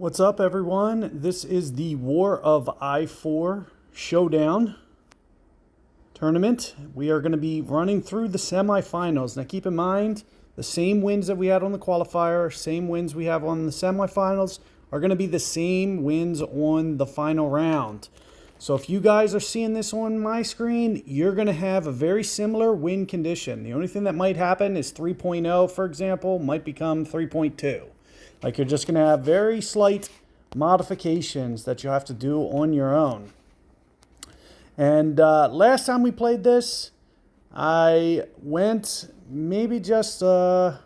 What's up, everyone? This is the War of I-4 Showdown tournament. We are going to be running through the semifinals. Now, keep in mind, the same wins that we had on the qualifier, same wins we have on the semifinals, are going to be the same wins on the final round. So if you guys are seeing this on my screen, you're going to have a very similar win condition. The only thing that might happen is 3.0, for example, might become 3.2. Like, you're just going to have very slight modifications that you have to do on your own. And last time we played this, I went maybe just a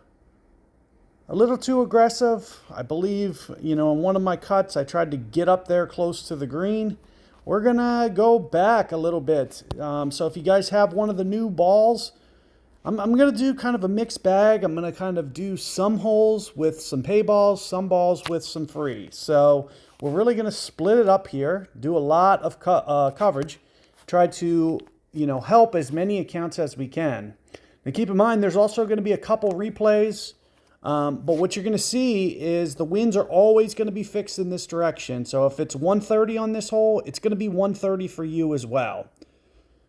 little too aggressive. I believe, in one of my cuts, I tried to get up there close to the green. We're going to go back a little bit. So if you guys have one of the new balls, I'm going to do kind of a mixed bag. I'm going to kind of do some holes with some pay balls, some balls with some free. So we're really going to split it up here, do a lot of coverage, try to, help as many accounts as we can. Now keep in mind, there's also going to be a couple replays, but what you're going to see is the winds are always going to be fixed in this direction. So if it's 130 on this hole, it's going to be 130 for you as well.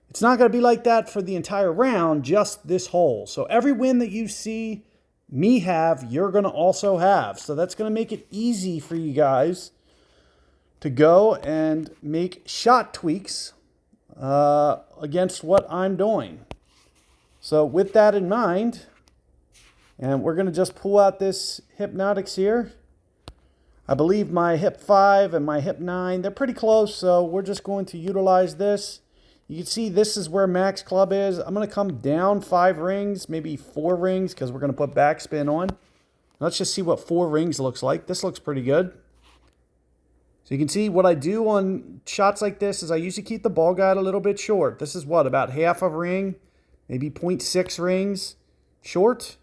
It's not going to be like that for the entire round, just this hole. So every win that you see me have, you're going to also have. So that's going to make it easy for you guys to go and make shot tweaks against what I'm doing. So with that in mind, and we're going to just pull out this Hypnotics here. I believe my Hip 5 and my Hip 9, they're pretty close, so we're just going to utilize this. You can see this is where max club is. I'm going to come down 5 rings, maybe 4 rings, because we're going to put backspin on. Let's just see what 4 rings looks like. This looks pretty good. So you can see what I do on shots like this is I usually keep the ball guide a little bit short. This is what, about half a ring, maybe 0.6 rings short,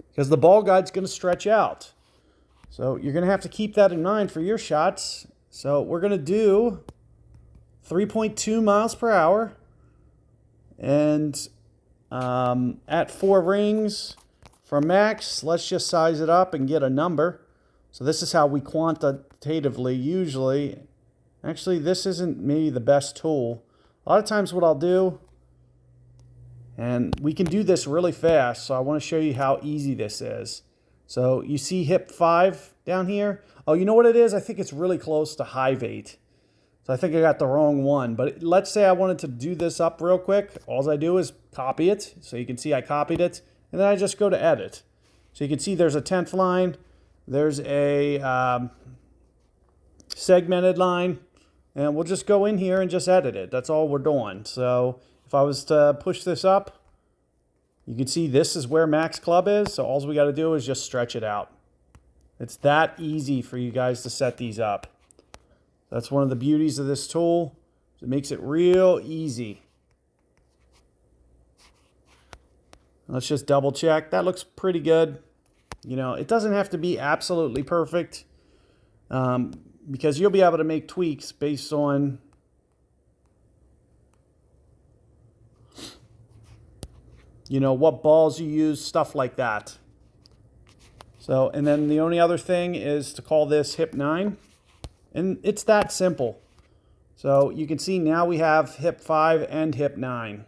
because the ball guide's going to stretch out. So you're going to have to keep that in mind for your shots. So we're going to do 3.2 miles per hour, and at 4 rings for max, let's just size it up and get a number. So this is how we quantitatively usually, actually this isn't maybe the best tool. A lot of times what I'll do, and we can do this really fast, so I want to show you how easy this is. So you see Hip 5 down here. Oh, you know what it is? I think it's really close to Hive 8. So I think I got the wrong one, but let's say I wanted to do this up real quick. All I do is copy it. So you can see I copied it, and then I just go to edit. So you can see there's a 10th line, there's a segmented line, and we'll just go in here and just edit it. That's all we're doing. So if I was to push this up, you can see this is where max club is. So all we got to do is just stretch it out. It's that easy for you guys to set these up. That's one of the beauties of this tool. It makes it real easy. Let's just double check. That looks pretty good. It doesn't have to be absolutely perfect, because you'll be able to make tweaks based on what balls you use, stuff like that. So, and then the only other thing is to call this Hip 9. And it's that simple. So you can see now we have Hip 5 and Hip 9.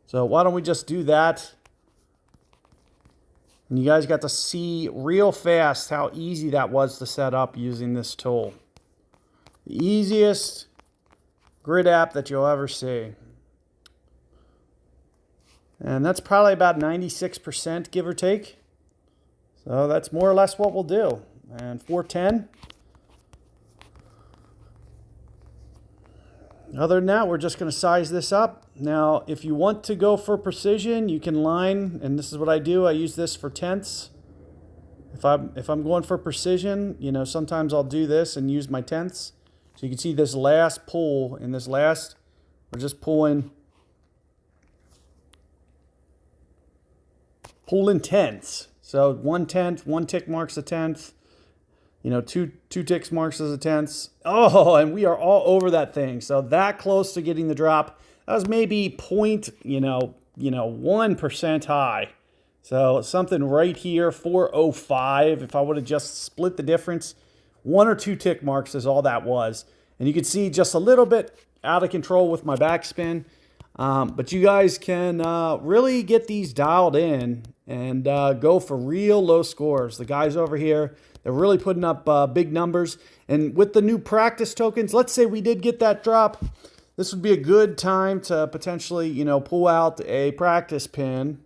So why don't we just do that? And you guys got to see real fast how easy that was to set up using this tool. The easiest grid app that you'll ever see. And that's probably about 96%, give or take. So that's more or less what we'll do. And 410. Other than that, we're just going to size this up. Now, if you want to go for precision, you can line, and this is what I do. I use this for tenths. If I'm going for precision, sometimes I'll do this and use my tenths. So you can see this last pull, in this last, we're just pulling tenths. So 1/10, 1 tick marks a tenth. Two ticks marks as a tenth. Oh, and we are all over that thing. So that close to getting the drop. That was maybe 1% high. So something right here, 405. If I would have just split the difference, 1 or 2 tick marks is all that was. And you can see just a little bit out of control with my backspin. But you guys can really get these dialed in and go for real low scores. The guys over here, they're really putting up big numbers. And with the new practice tokens, let's say we did get that drop, this would be a good time to potentially, you know, pull out a practice pin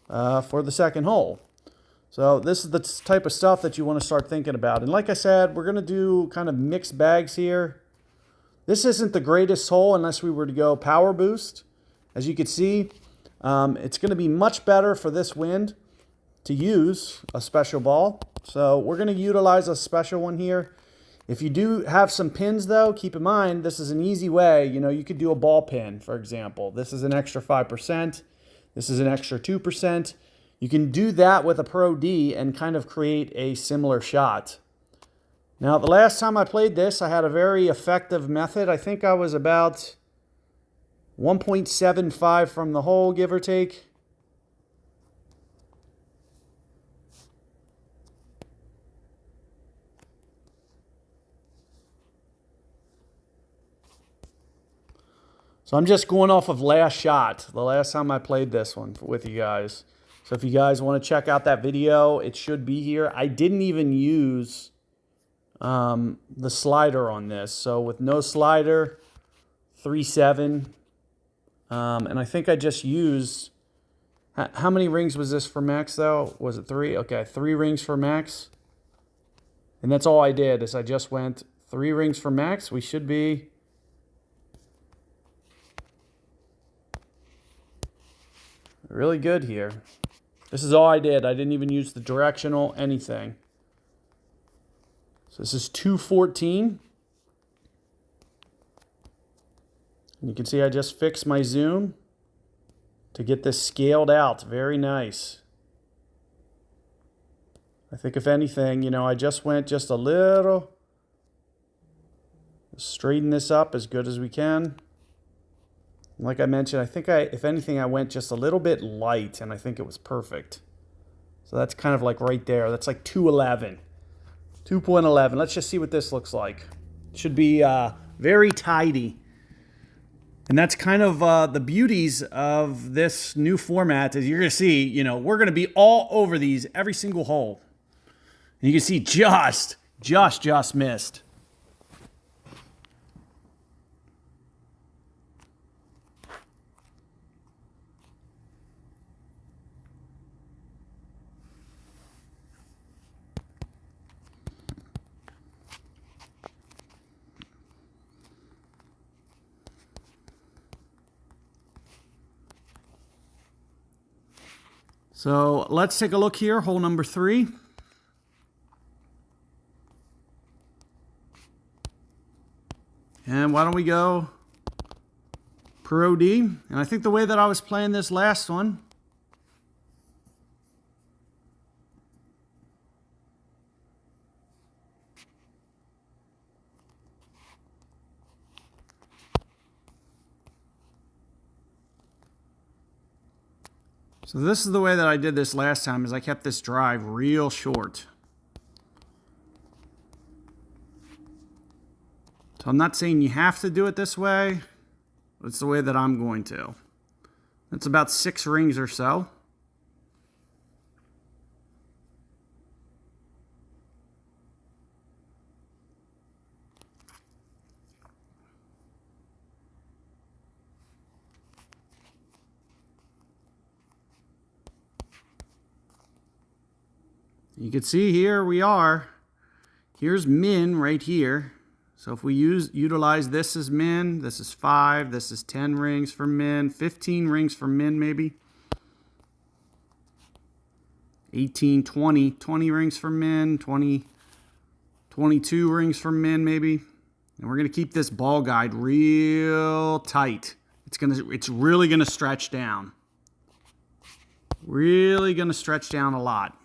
for the second hole. So this is the type of stuff that you want to start thinking about. And like I said, we're going to do kind of mixed bags here. This isn't the greatest hole unless we were to go power boost. As you can see, it's going to be much better for this wind to use a special ball. So we're going to utilize a special one here. If you do have some pins though, keep in mind, this is an easy way. You know, you could do a ball pin, for example. This is an extra 5%. This is an extra 2%. You can do that with a Pro D and kind of create a similar shot. Now, the last time I played this, I had a very effective method. I think I was about 1.75 from the hole, give or take. So I'm just going off of last shot, the last time I played this one with you guys. So if you guys want to check out that video, it should be here. I didn't even use the slider on this. So with no slider, 3.7. And I think I just used, how many rings was this for max though? Was it 3? Okay, 3 rings for max. And that's all I did is I just went 3 rings for max. We should be really good here. This is all I did. I didn't even use the directional, anything. So this is 214. And you can see I just fixed my zoom to get this scaled out. Very nice. I think if anything, you know, I just went just a little. Straighten this up as good as we can. Like I mentioned, I think if anything, I went just a little bit light, and I think it was perfect. So that's kind of like right there. That's like 211. 2.11. Let's just see what this looks like. It should be very tidy. And that's kind of the beauties of this new format is you're going to see, you know, we're going to be all over these every single hole. And you can see just missed. So let's take a look here, hole number 3. And why don't we go Pro D? And I think the way that I was playing this last one, so this is the way that I did this last time, is I kept this drive real short. So I'm not saying you have to do it this way, but it's the way that I'm going to. It's about 6 rings or so. You can see here we are. Here's min right here. So if we utilize this as min, this is 5, this is 10 rings for min, 15 rings for min maybe. 18, 20 rings for min, 22 rings for min maybe. And we're going to keep this ball guide real tight. It's really going to stretch down. Really going to stretch down a lot.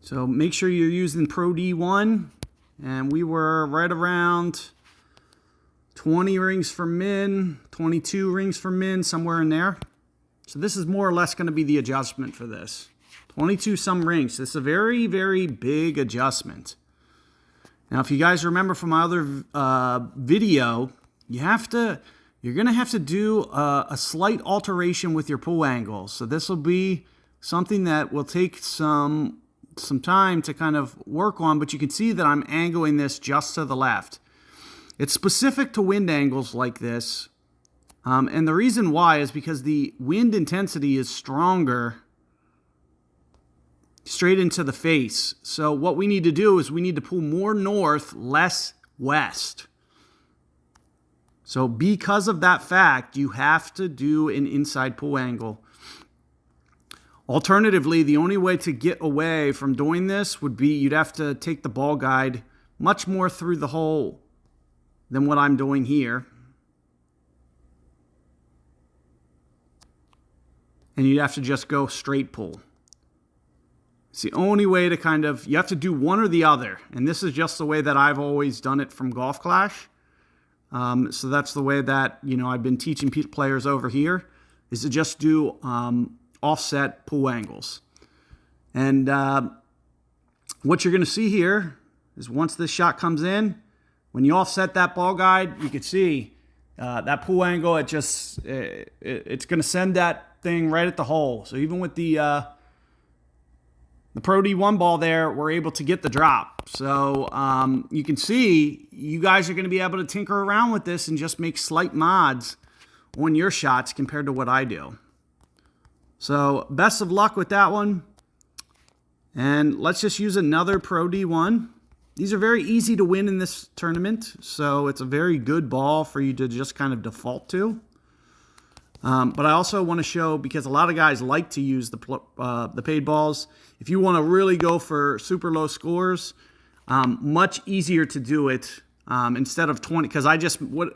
So make sure you're using Pro D1. And we were right around 20 rings for min, 22 rings for min, somewhere in there. So this is more or less going to be the adjustment for this. 22 some rings. This is a very, very big adjustment. Now, if you guys remember from my other video, you're going to have to do a slight alteration with your pull angle. So this will be something that will take some time to kind of work on, but you can see that I'm angling this just to the left. It's specific to wind angles like this. And the reason why is because the wind intensity is stronger straight into the face. So what we need to do is we need to pull more north, less west. So because of that fact, you have to do an inside pull angle. Alternatively, the only way to get away from doing this would be you'd have to take the ball guide much more through the hole than what I'm doing here. And you'd have to just go straight pull. It's the only way to kind of, you have to do one or the other. And this is just the way that I've always done it from Golf Clash. So that's the way that, I've been teaching players over here, is to just do offset pull angles. And what you're going to see here is once this shot comes in, when you offset that ball guide, you can see that pull angle, it's going to send that thing right at the hole. So even with the Pro D1 ball there, we're able to get the drop. So you can see you guys are going to be able to tinker around with this and just make slight mods on your shots compared to what I do. So best of luck with that one. And let's just use another Pro D1. These are very easy to win in this tournament, so it's a very good ball for you to just kind of default to. But I also want to show, because a lot of guys like to use the paid balls, if you want to really go for super low scores, much easier to do it instead of 20, because I just went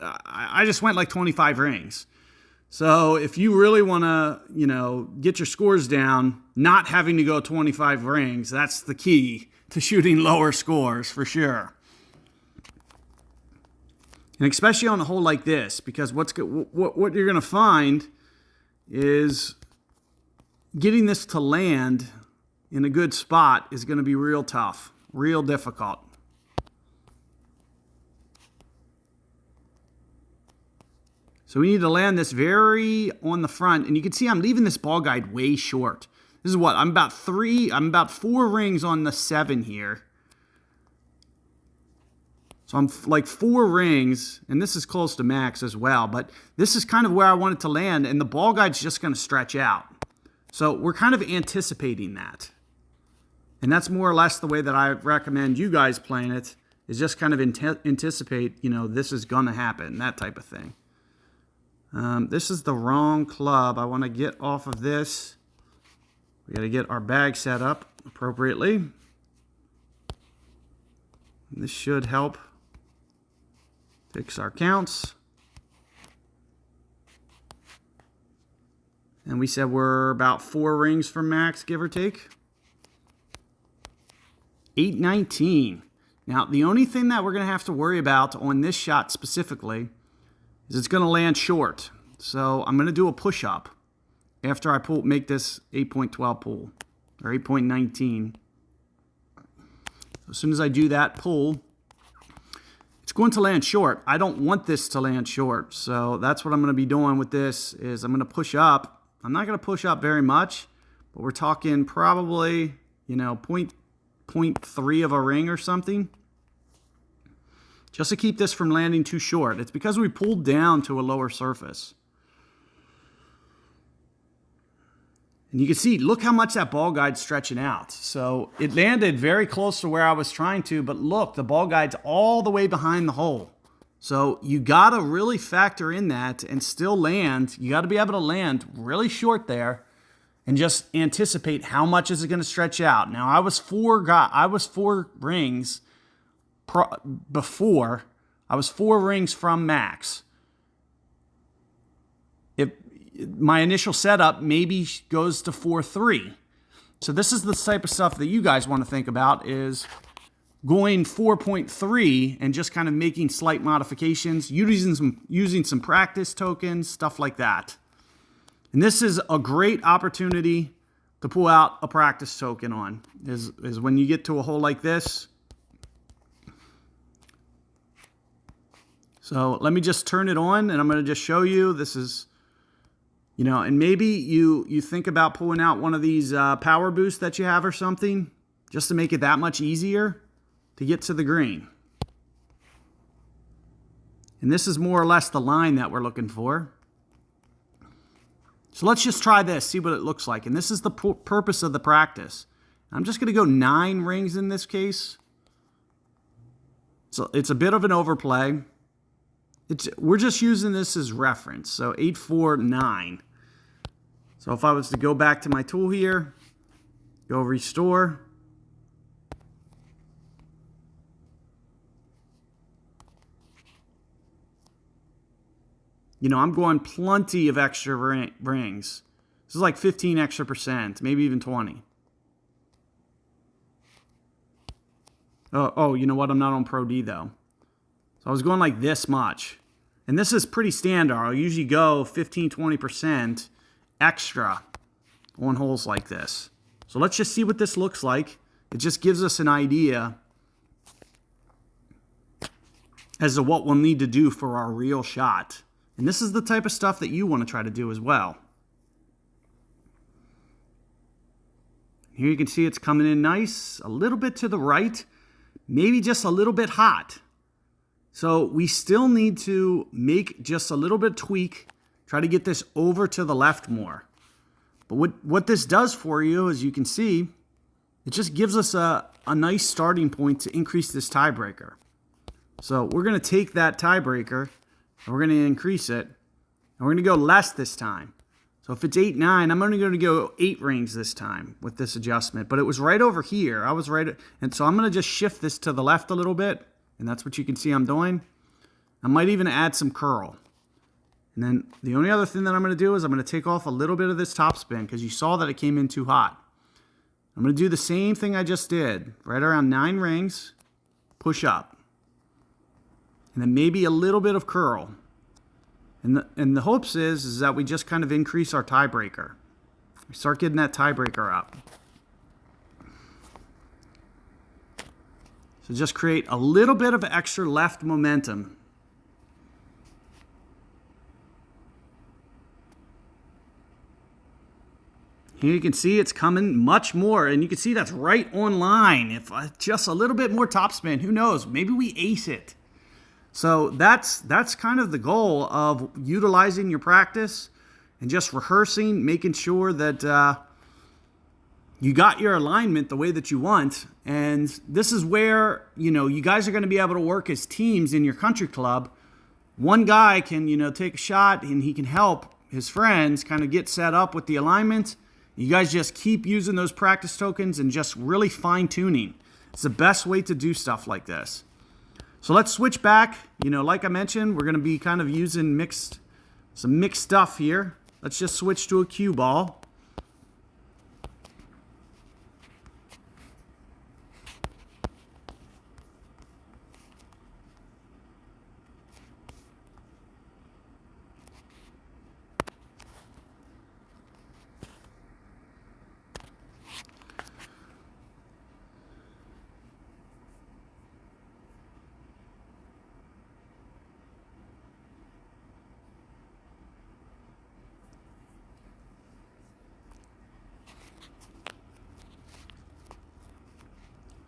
like 25 rings. So if you really want to, get your scores down, not having to go 25 rings, that's the key to shooting lower scores for sure. And especially on a hole like this, because what you're going to find is getting this to land in a good spot is going to be real tough, real difficult. So we need to land this very on the front, and you can see I'm leaving this ball guide way short. This is what, I'm about 4 rings on the 7 here. So I'm like 4 rings, and this is close to max as well, but this is kind of where I want it to land, and the ball guide's just going to stretch out. So we're kind of anticipating that. And that's more or less the way that I recommend you guys playing it, is just kind of anticipate, this is going to happen, that type of thing. This is the wrong club. I want to get off of this. We got to get our bag set up appropriately. This should help fix our counts. And we said we're about 4 rings from max, give or take. 819. Now, the only thing that we're going to have to worry about on this shot specifically is it's going to land short. So I'm going to do a push-up after I make this 8.12 pull, or 8.19. As soon as I do that pull, it's going to land short. I don't want this to land short. So that's what I'm going to be doing with this, is I'm going to push up. I'm not going to push up very much, but we're talking probably, 0.3 of a ring or something, just to keep this from landing too short. It's because we pulled down to a lower surface. And you can see, look how much that ball guide's stretching out. So it landed very close to where I was trying to, but look, the ball guide's all the way behind the hole. So you got to really factor in that and still land. You got to be able to land really short there and just anticipate how much is it going to stretch out. Now, I was 4 rings before. I was 4 rings from max. If my initial setup maybe goes to 4.3. So this is the type of stuff that you guys want to think about, is going 4.3 and just kind of making slight modifications, using some practice tokens, stuff like that. And this is a great opportunity to pull out a practice token on, is when you get to a hole like this. So let me just turn it on, and I'm going to just show you. This is, you know, and maybe you think about pulling out one of these power boosts that you have or something, just to make it that much easier to get to the green. And this is more or less the line that we're looking for. So let's just try this, see what it looks like. And this is the purpose of the practice. I'm just going to go 9 rings in this case. So it's a bit of an overplay. We're just using this as reference. So 8, 4, 9. So if I was to go back to my tool here, go restore. You know, I'm going plenty of extra rings. This is like 15 extra %, maybe even 20. Oh, you know what? I'm not on Pro D though. So I was going like this much. And this is pretty standard. I'll usually go 15, 20% extra on holes like this. So let's just see what this looks like. It just gives us an idea as to what we'll need to do for our real shot. And this is the type of stuff that you want to try to do as well. Here you can see it's coming in nice, a little bit to the right, maybe just a little bit hot. So we still need to make just a little bit tweak, try to get this over to the left more. But what this does for you, as you can see, it just gives us a nice starting point to increase this tiebreaker. So we're going to take that tiebreaker, and we're going to increase it, and we're going to go less this time. So if it's 8, 9, I'm only going to go 8 rings this time with this adjustment. But it was right over here. I was right, and so I'm going to just shift this to the left a little bit, and that's what you can see I'm doing. I might even add some curl. And then the only other thing that I'm going to do is I'm going to take off a little bit of this topspin, because you saw that it came in too hot. I'm going to do the same thing I just did, right around 9 rings, push up. And then maybe a little bit of curl. And the hopes is that we just kind of increase our tiebreaker. We start getting that tiebreaker up. So just create a little bit of extra left momentum. Here you can see it's coming much more, and you can see that's right on line. If just a little bit more topspin, who knows? Maybe we ace it. So that's kind of the goal of utilizing your practice and just rehearsing, making sure that you got your alignment the way that you want. And this is where, you know, you guys are going to be able to work as teams in your country club. One guy can, you know, take a shot and he can help his friends kind of get set up with the alignment. You guys just keep using those practice tokens and just really fine-tuning. It's the best way to do stuff like this. So let's switch back. You know, like I mentioned, we're going to be kind of using some mixed stuff here. Let's just switch to a cue ball.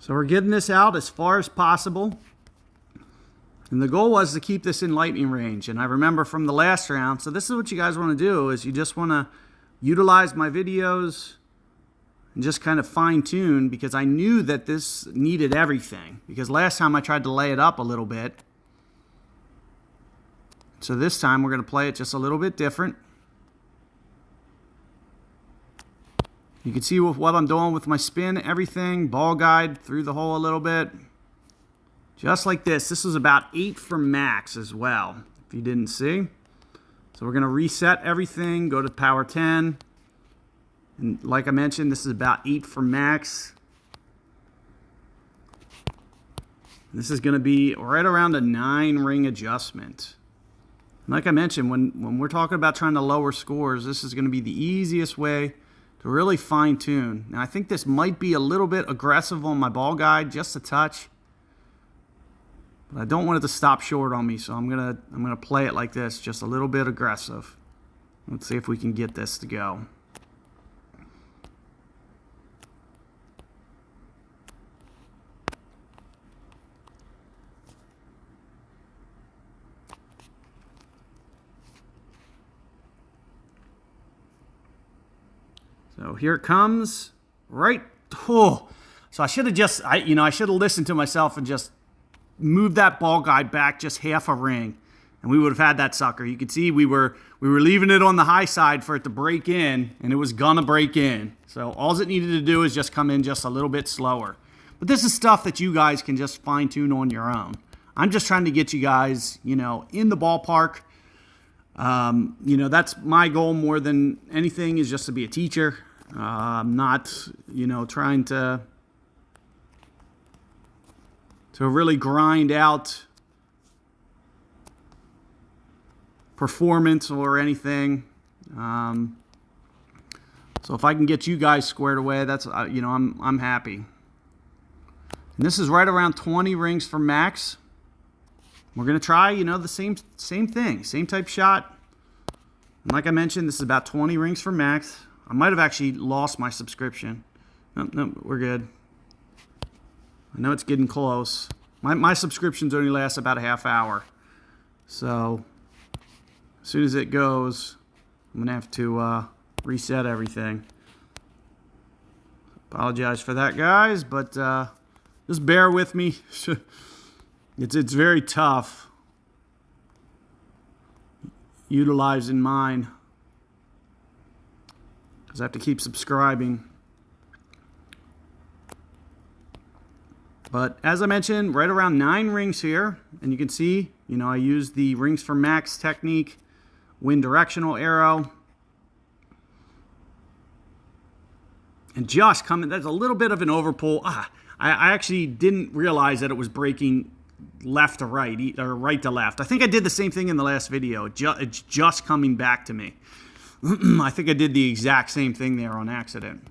So we're getting this out as far as possible. And the goal was to keep this in lightning range. And I remember from the last round, so this is what you guys want to do, is you just want to utilize my videos and just kind of fine tune, because I knew that this needed everything. Because last time I tried to lay it up a little bit. So this time we're going to play it just a little bit different. You can see with what I'm doing with my spin, everything, ball guide through the hole a little bit. Just like this. This is about 8 for max as well, if you didn't see. So we're going to reset everything, go to power 10. And like I mentioned, this is about 8 for max. This is going to be right around a 9 ring adjustment. Like I mentioned, when we're talking about trying to lower scores, this is going to be the easiest way to really fine tune. Now I think this might be a little bit aggressive on my ball guide, just a touch. But I don't want it to stop short on me, so I'm gonna play it like this, just a little bit aggressive. Let's see if we can get this to go. So here it comes, right? Oh, so I should have just, I should have listened to myself and just moved that ball guide back just half a ring, and we would have had that sucker. You can see we were leaving it on the high side for it to break in, and it was gonna break in. So all it needed to do is just come in just a little bit slower. But this is stuff that you guys can just fine tune on your own. I'm just trying to get you guys, in the ballpark. That's my goal more than anything, is just to be a teacher. I'm not, trying to really grind out performance or anything. So if I can get you guys squared away, that's, I'm happy. And this is right around 20 rings for max. We're going to try, the same thing, same type shot. And like I mentioned, this is about 20 rings for max. I might have actually lost my subscription. No, we're good. I know it's getting close. My subscriptions only last about a half hour. So as soon as it goes, I'm going to have to reset everything. Apologize for that, guys, but just bear with me. It's very tough utilizing mine, because I have to keep subscribing. But as I mentioned, right around 9 rings here, and you can see, I use the rings for max technique, wind directional arrow. And just coming, that's a little bit of an overpull. I actually didn't realize that it was breaking left to right, or right to left. I think I did the same thing in the last video. It's just coming back to me. I think I did the exact same thing there on accident.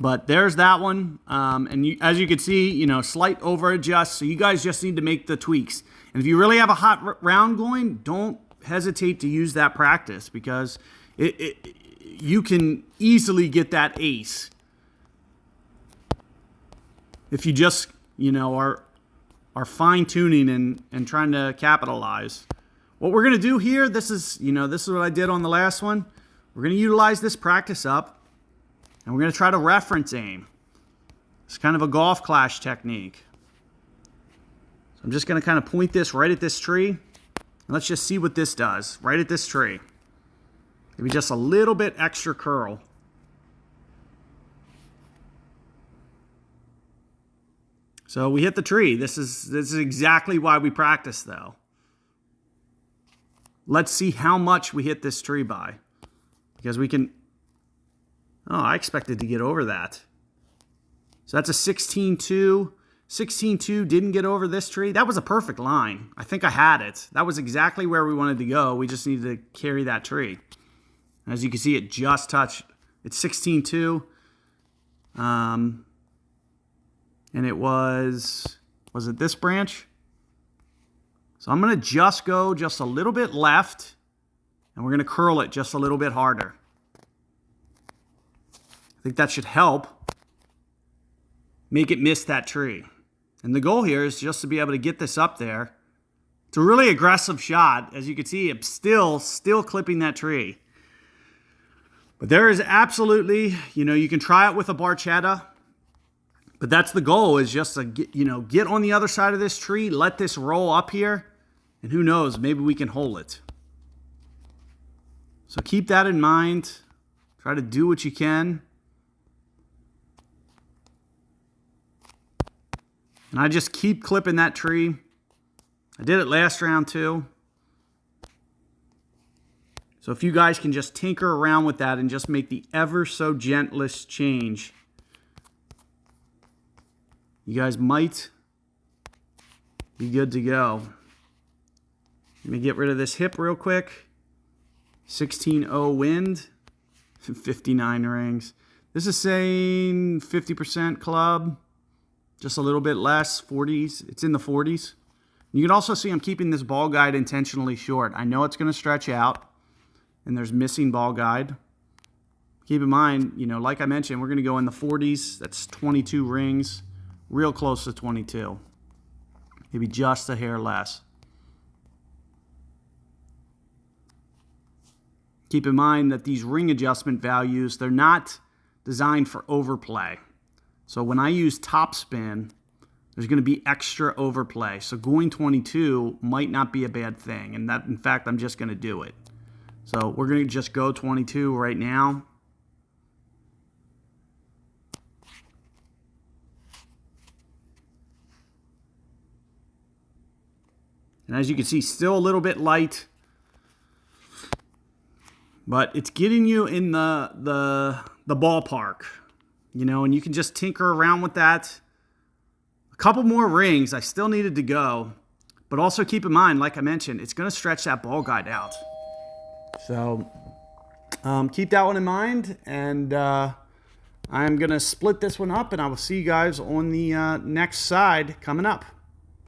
But there's that one. And as you can see, slight over adjust. So you guys just need to make the tweaks. And if you really have a hot round going, don't hesitate to use that practice, because you can easily get that ace if you just, are fine-tuning and trying to capitalize. What we're going to do here, this is what I did on the last one. We're going to utilize this practice up, and we're going to try to reference aim. It's kind of a golf clash technique. So I'm just going to kind of point this right at this tree, and let's just see what this does right at this tree. Maybe just a little bit extra curl. So we hit the tree. This is exactly why we practice, though. Let's see how much we hit this tree by, because we can. Oh, I expected to get over that. So that's a 16-2. 16-2 didn't get over this tree. That was a perfect line. I think I had it. That was exactly where we wanted to go. We just needed to carry that tree. As you can see, it just touched. It's 16-2. And it was it this branch? So I'm going to just go just a little bit left, and we're going to curl it just a little bit harder. I think that should help make it miss that tree. And the goal here is just to be able to get this up there. It's a really aggressive shot. As you can see, I'm still clipping that tree. But there is absolutely, you can try it with a barchetta. But that's the goal, is just to get on the other side of this tree, let this roll up here, and who knows, maybe we can hold it. So keep that in mind. Try to do what you can. And I just keep clipping that tree. I did it last round too. So if you guys can just tinker around with that and just make the ever so gentlest change, you guys might be good to go. Let me get rid of this hip real quick. 16.0 wind, 59 rings. This is saying 50% club, just a little bit less, 40s. It's in the 40s. You can also see I'm keeping this ball guide intentionally short. I know it's going to stretch out, and there's missing ball guide. Keep in mind, you know, like I mentioned, we're going to go in the 40s. That's 22 rings, real close to 22. Maybe just a hair less. Keep in mind that these ring adjustment values, they're not designed for overplay. So when I use top spin, there's going to be extra overplay. So going 22 might not be a bad thing. And that, in fact, I'm just going to do it. So we're going to just go 22 right now. And as you can see, still a little bit light. But it's getting you in the ballpark, you know, and you can just tinker around with that. A couple more rings. I still needed to go. But also keep in mind, like I mentioned, it's going to stretch that ball guide out. So keep that one in mind. And I'm going to split this one up, and I will see you guys on the next side coming up.